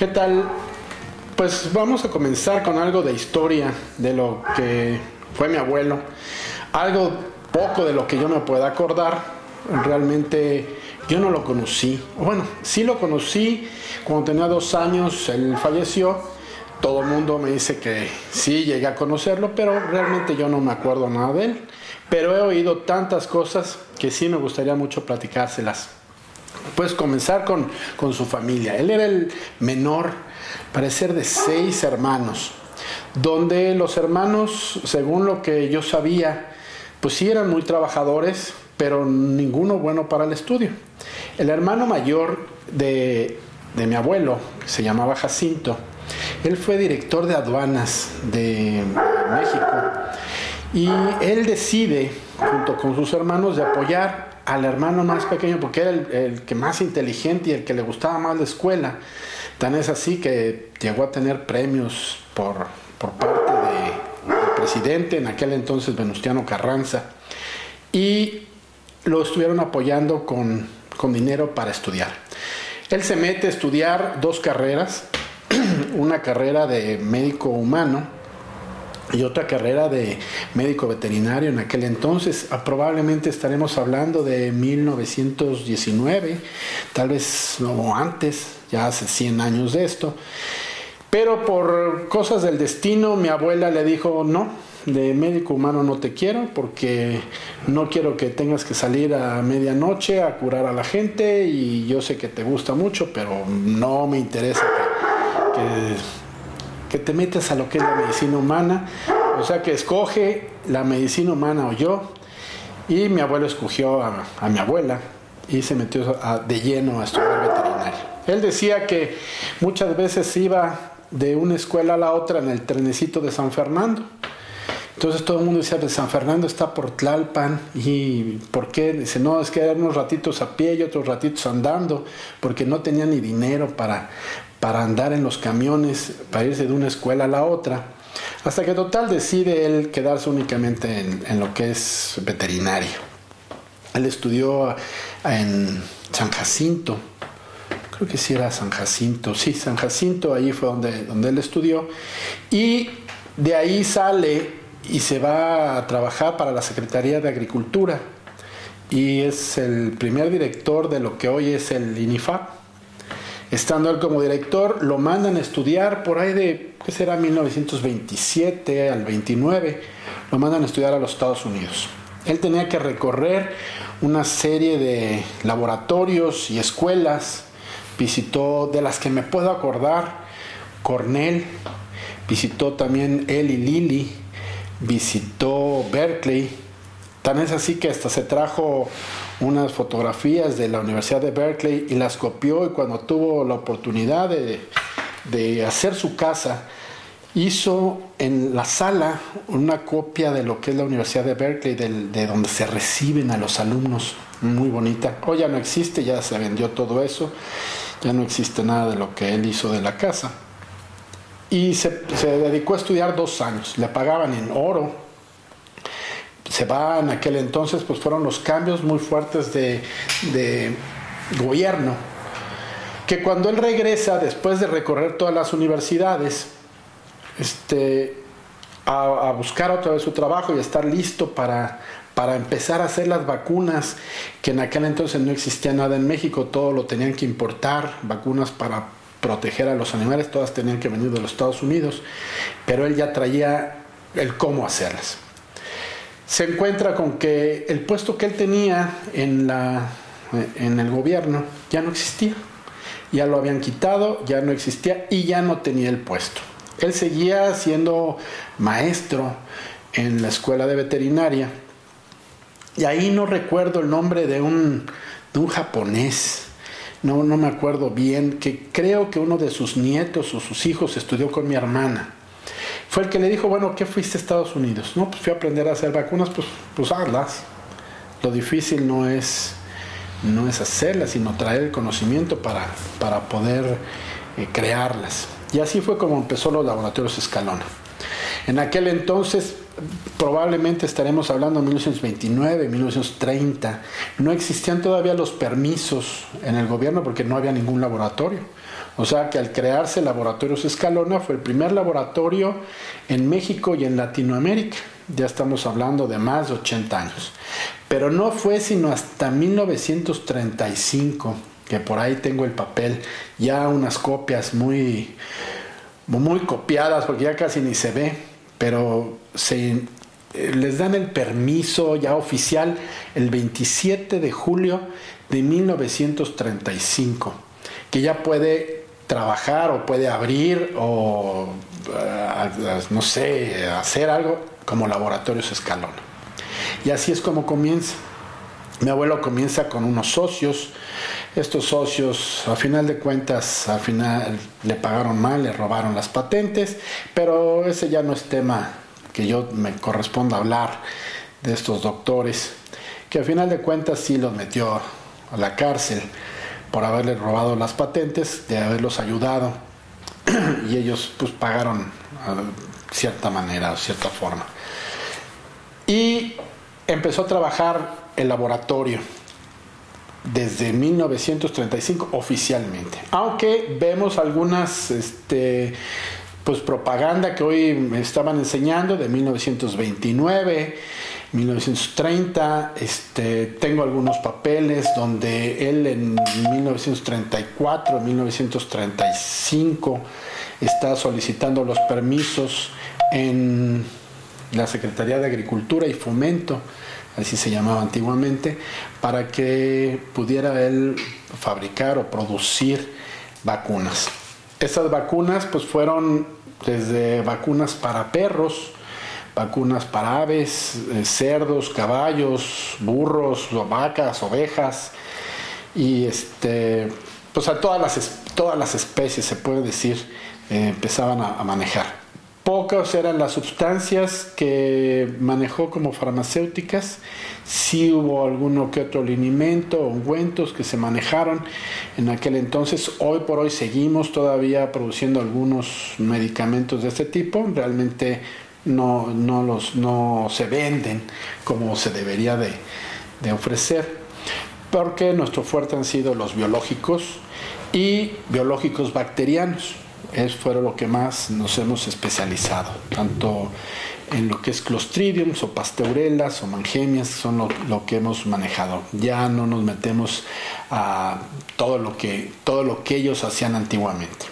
¿Qué tal? Pues vamos a comenzar con algo de historia de lo que fue mi abuelo. Algo poco de lo que yo me pueda acordar. Realmente yo no lo conocí. Bueno, sí lo conocí cuando tenía 2 años, él falleció. Todo el mundo me dice que sí llegué a conocerlo, pero realmente yo no me acuerdo nada de él. Pero he oído tantas cosas que sí me gustaría mucho platicárselas. Pues comenzar con su familia. Él era el menor, parecer de 6 hermanos, donde los hermanos, según lo que yo sabía, pues sí eran muy trabajadores, pero ninguno bueno para el estudio. El hermano mayor de mi abuelo, que se llamaba Jacinto, él fue director de aduanas de México, y él decide, junto con sus hermanos, de apoyar al hermano más pequeño, porque era el que más inteligente y el que le gustaba más la escuela. Tan es así que llegó a tener premios por parte del presidente, en aquel entonces Venustiano Carranza, y lo estuvieron apoyando con dinero para estudiar. Él se mete a estudiar 2 carreras, una carrera de médico humano y otra carrera de médico veterinario. En aquel entonces, probablemente estaremos hablando de 1919, tal vez no antes, ya hace 100 años de esto. Pero por cosas del destino, mi abuela le dijo: no, de médico humano no te quiero, porque no quiero que tengas que salir a medianoche a curar a la gente, y yo sé que te gusta mucho, pero no me interesa que te metas a lo que es la medicina humana. O sea que escoge la medicina humana o yo. Y mi abuelo escogió a mi abuela y se metió de lleno a estudiar veterinaria. Él decía que muchas veces iba de una escuela a la otra en el trenecito de San Fernando. Entonces todo el mundo decía: de San Fernando está por Tlalpan. ¿Y por qué? Dice: no, es que eran unos ratitos a pie y otros ratitos andando, porque no tenía ni dinero para andar en los camiones, para irse de una escuela a la otra. Hasta que total decide él quedarse únicamente en lo que es veterinario. Él estudió en San Jacinto, creo que sí era San Jacinto, sí, San Jacinto, ahí fue donde él estudió, y de ahí sale y se va a trabajar para la Secretaría de Agricultura, y es el primer director de lo que hoy es el INIFAP. Estando él como director, lo mandan a estudiar por ahí de, ¿qué será?, 1927 al 29, lo mandan a estudiar a los Estados Unidos. Él tenía que recorrer una serie de laboratorios y escuelas. Visitó, de las que me puedo acordar, Cornell, visitó también Eli Lilly, visitó Berkeley. Tan es así que hasta se trajo unas fotografías de la Universidad de Berkeley y las copió, y cuando tuvo la oportunidad de hacer su casa, hizo en la sala una copia de lo que es la Universidad de Berkeley, de donde se reciben a los alumnos, muy bonita. Hoy ya no existe, ya se vendió todo eso, ya no existe nada de lo que él hizo de la casa. Y se dedicó a estudiar 2 años, le pagaban en oro. Se va, en aquel entonces, pues fueron los cambios muy fuertes de gobierno, que cuando él regresa, después de recorrer todas las universidades, a buscar otra vez su trabajo y estar listo para empezar a hacer las vacunas, que en aquel entonces no existía nada en México, todo lo tenían que importar, vacunas para proteger a los animales, todas tenían que venir de los Estados Unidos, pero él ya traía el cómo hacerlas. Se encuentra con que el puesto que él tenía en el gobierno ya no existía, ya lo habían quitado, ya no existía y ya no tenía el puesto. Él seguía siendo maestro en la escuela de veterinaria, y ahí no recuerdo el nombre de un japonés, no me acuerdo bien, que creo que uno de sus nietos o sus hijos estudió con mi hermana. Fue el que le dijo: bueno, ¿qué fuiste a Estados Unidos? No, pues fui a aprender a hacer vacunas. Pues hazlas. Lo difícil no es hacerlas, sino traer el conocimiento para poder crearlas. Y así fue como empezó los laboratorios Escalona. En aquel entonces, probablemente estaremos hablando de 1929, 1930. No existían todavía los permisos en el gobierno porque no había ningún laboratorio. O sea que al crearse Laboratorios Escalona fue el primer laboratorio en México y en Latinoamérica. Ya estamos hablando de más de 80 años. Pero no fue sino hasta 1935, que por ahí tengo el papel, ya unas copias muy copiadas, porque ya casi ni se ve, pero les dan el permiso ya oficial el 27 de julio de 1935, que ya puede trabajar o puede abrir o no sé, hacer algo como Laboratorios Escalona. Y así es como comienza. Mi abuelo comienza con unos socios. Estos socios, a final de cuentas, al final le pagaron mal, le robaron las patentes, pero ese ya no es tema que yo me corresponda hablar de estos doctores, que a final de cuentas sí los metió a la cárcel por haberle robado las patentes, de haberlos ayudado, y ellos pues pagaron de cierta manera, de cierta forma. Y empezó a trabajar el laboratorio desde 1935 oficialmente, aunque vemos algunas pues propaganda que hoy me estaban enseñando de 1929, 1930. Tengo algunos papeles donde él en 1934, 1935 está solicitando los permisos en la Secretaría de Agricultura y Fomento, así se llamaba antiguamente, para que pudiera él fabricar o producir vacunas. Estas vacunas pues fueron desde vacunas para perros, vacunas para aves, cerdos, caballos, burros, vacas, ovejas, y pues a todas las especies, se puede decir, empezaban a manejar. Pocas eran las sustancias que manejó como farmacéuticas. Sí hubo alguno que otro linimento, ungüentos que se manejaron en aquel entonces. Hoy por hoy seguimos todavía produciendo algunos medicamentos de este tipo. Realmente no se venden como se debería de ofrecer, porque nuestro fuerte han sido los biológicos y biológicos bacterianos. Fueron lo que más nos hemos especializado, tanto en lo que es Clostridium o Pasteurelas o Mangemias, son lo que hemos manejado. Ya no nos metemos a todo lo que ellos hacían antiguamente.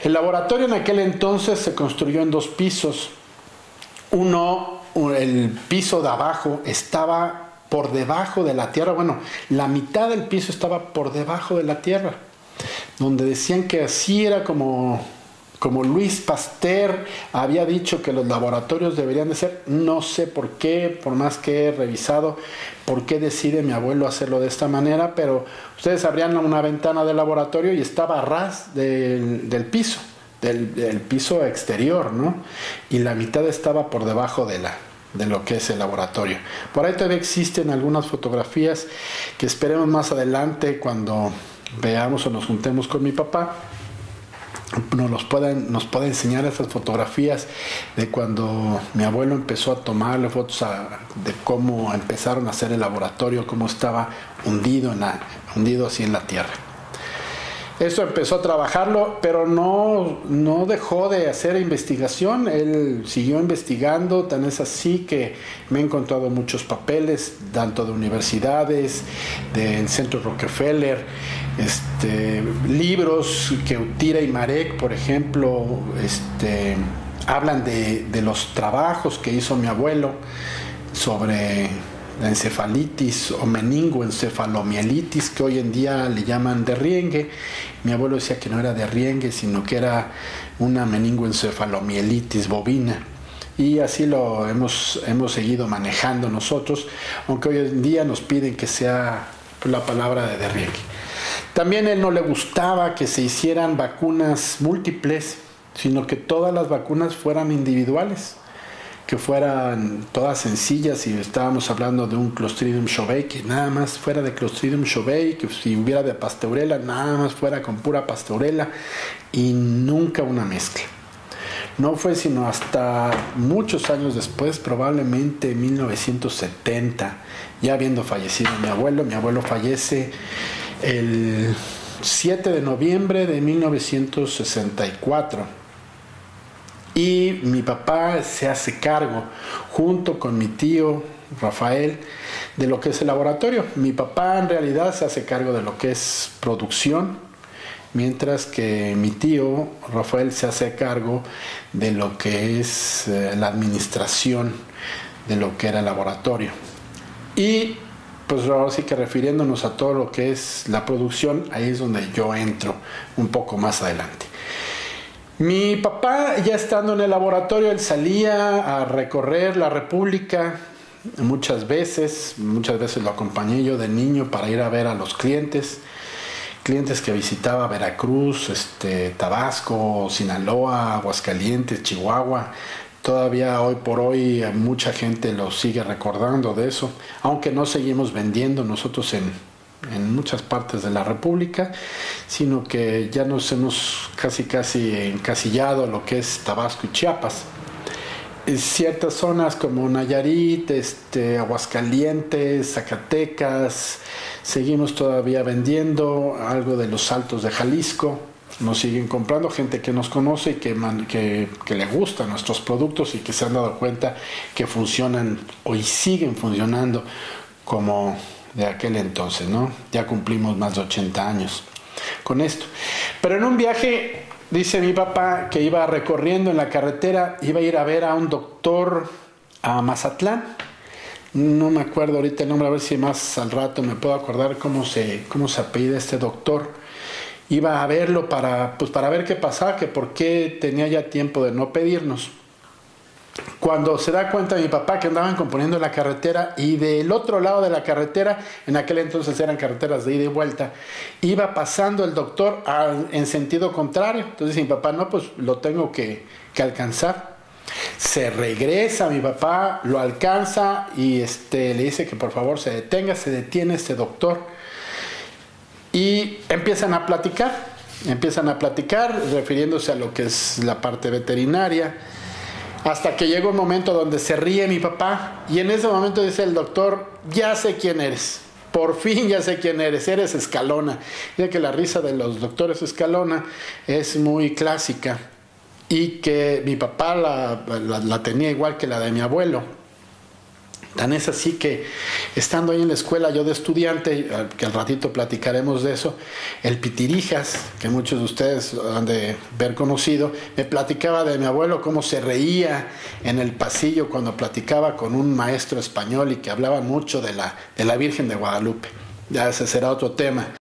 El laboratorio en aquel entonces se construyó en 2 pisos. El piso de abajo estaba por debajo de la tierra. Bueno, la mitad del piso estaba por debajo de la tierra, donde decían que así era como Luis Pasteur había dicho que los laboratorios deberían de ser. No sé por qué, por más que he revisado por qué decide mi abuelo hacerlo de esta manera, pero ustedes abrían una ventana del laboratorio y estaba a ras del piso, del piso exterior, ¿no? Y la mitad estaba por debajo de lo que es el laboratorio. Por ahí todavía existen algunas fotografías que esperemos más adelante, cuando veamos o nos juntemos con mi papá, nos puede enseñar esas fotografías de cuando mi abuelo empezó a tomarle fotos de cómo empezaron a hacer el laboratorio, cómo estaba hundido así en la tierra. Eso empezó a trabajarlo, pero no dejó de hacer investigación. Él siguió investigando, tan es así que me he encontrado muchos papeles, tanto de universidades, del Centro Rockefeller, libros que Utira y Marek, por ejemplo, hablan de los trabajos que hizo mi abuelo sobre la encefalitis o meningoencefalomielitis, que hoy en día le llaman derriengue. Mi abuelo decía que no era derriengue, sino que era una meningoencefalomielitis bovina. Y así lo hemos seguido manejando nosotros, aunque hoy en día nos piden que sea la palabra de derriengue. También a él no le gustaba que se hicieran vacunas múltiples, sino que todas las vacunas fueran individuales, que fueran todas sencillas. Y estábamos hablando de un Clostridium shoebei, que nada más fuera de Clostridium shoebei, que si hubiera de Pasteurella, nada más fuera con pura Pasteurella, y nunca una mezcla. No fue sino hasta muchos años después, probablemente 1970, ya habiendo fallecido mi abuelo. Mi abuelo fallece el 7 de noviembre de 1964. Y mi papá se hace cargo, junto con mi tío Rafael, de lo que es el laboratorio. Mi papá en realidad se hace cargo de lo que es producción, mientras que mi tío Rafael se hace cargo de lo que es la administración de lo que era el laboratorio. Y pues ahora sí que refiriéndonos a todo lo que es la producción, ahí es donde yo entro un poco más adelante. Mi papá, ya estando en el laboratorio, él salía a recorrer la República muchas veces lo acompañé yo de niño para ir a ver a los clientes que visitaba Veracruz, Tabasco, Sinaloa, Aguascalientes, Chihuahua. Todavía hoy por hoy mucha gente lo sigue recordando de eso, aunque no seguimos vendiendo nosotros en muchas partes de la República, sino que ya nos hemos casi encasillado lo que es Tabasco y Chiapas. En ciertas zonas como Nayarit, Aguascalientes, Zacatecas, seguimos todavía vendiendo algo de los Altos de Jalisco. Nos siguen comprando gente que nos conoce y que le gustan nuestros productos y que se han dado cuenta que funcionan hoy, siguen funcionando como de aquel entonces, ¿no? Ya cumplimos más de 80 años con esto. Pero en un viaje, dice mi papá, que iba recorriendo en la carretera, iba a ir a ver a un doctor a Mazatlán. No me acuerdo ahorita el nombre, a ver si más al rato me puedo acordar cómo se apellida este doctor. Iba a verlo para ver qué pasaba, que por qué tenía ya tiempo de no pedirnos. Cuando se da cuenta mi papá que andaban componiendo la carretera, y del otro lado de la carretera, en aquel entonces eran carreteras de ida y vuelta, iba pasando el doctor en sentido contrario. Entonces mi papá, no, pues lo tengo que alcanzar. Se regresa mi papá, lo alcanza y le dice que por favor se detenga. Se detiene este doctor y empiezan a platicar refiriéndose a lo que es la parte veterinaria, hasta que llega un momento donde se ríe mi papá, y en ese momento dice el doctor: ya sé quién eres, por fin ya sé quién eres Escalona. Ya que la risa de los doctores Escalona es muy clásica, y que mi papá la tenía igual que la de mi abuelo. Tan es así que, estando ahí en la escuela, yo de estudiante, que al ratito platicaremos de eso, el Pitirijas, que muchos de ustedes han de ver conocido, me platicaba de mi abuelo, cómo se reía en el pasillo cuando platicaba con un maestro español y que hablaba mucho de la Virgen de Guadalupe. Ya ese será otro tema.